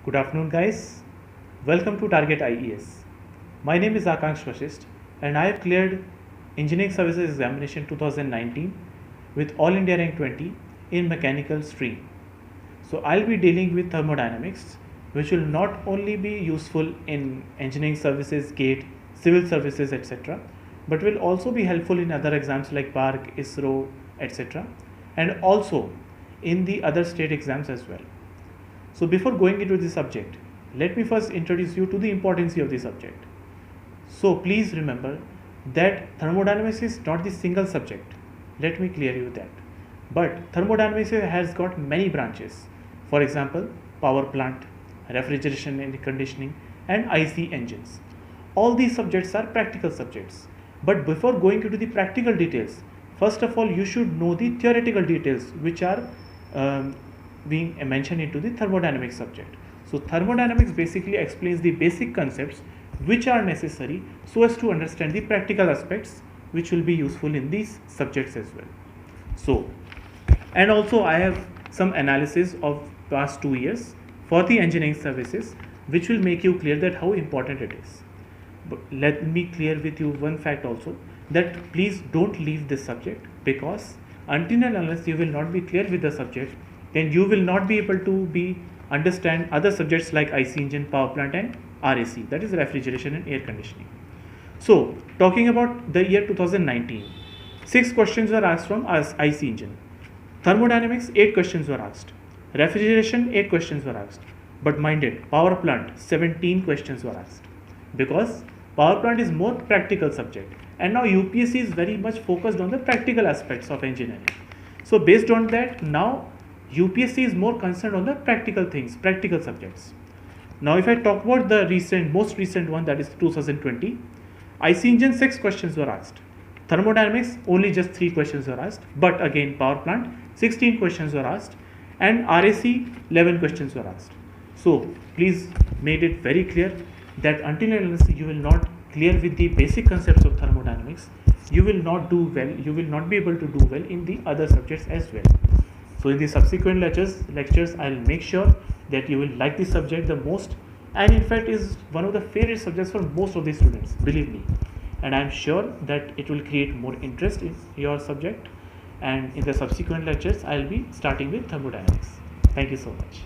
Good afternoon, guys. Welcome to Target IES. My name is Akanksh vashishtha and I have cleared Engineering Services Examination 2019 with All India Rank 20 in Mechanical stream. So I'll be dealing with thermodynamics, which will not only be useful in Engineering Services, GATE, Civil Services, etc., but will also be helpful in other exams like PARC, ISRO, etc., and also in the other state exams as well. So before going into the subject, let me first introduce you to the importance of the subject. So please remember that thermodynamics is not the single subject. Let me clear you that. But thermodynamics has got many branches. For example, power plant, refrigeration and conditioning, and IC engines. All these subjects are practical subjects. But before going into the practical details, first of all, you should know the theoretical details which are being mentioned into the thermodynamics subject. So thermodynamics basically explains the basic concepts which are necessary so as to understand the practical aspects which will be useful in these subjects as well. So, and also I have some analysis of past 2 years for the engineering services which will make you clear that how important it is. But let me clear with you one fact also, that please don't leave this subject, because until and unless you will not be clear with the subject, then you will not be able to understand other subjects like IC engine, power plant and RAC, that is refrigeration and air conditioning. So talking about the year 2019, 6 questions were asked from IC engine. Thermodynamics, 8 questions were asked. Refrigeration, 8 questions were asked. But mind it, power plant, 17 questions were asked. Because power plant is more practical subject. And now UPSC is very much focused on the practical aspects of engineering. So based on that, now UPSC is more concerned on the practical things, practical subjects. Now if I talk about the most recent one, that is 2020, IC engine 6 questions were asked. Thermodynamics, only just 3 questions were asked. But again, power plant, 16 questions were asked. And RAC, 11 questions were asked. So please make it very clear that until and unless you will not clear with the basic concepts of thermodynamics, you will not do well, you will not be able to do well in the other subjects as well. So in the subsequent lectures, I will make sure that you will like this subject the most, and in fact is one of the favorite subjects for most of the students, believe me. And I am sure that it will create more interest in your subject, and in the subsequent lectures, I will be starting with thermodynamics. Thank you so much.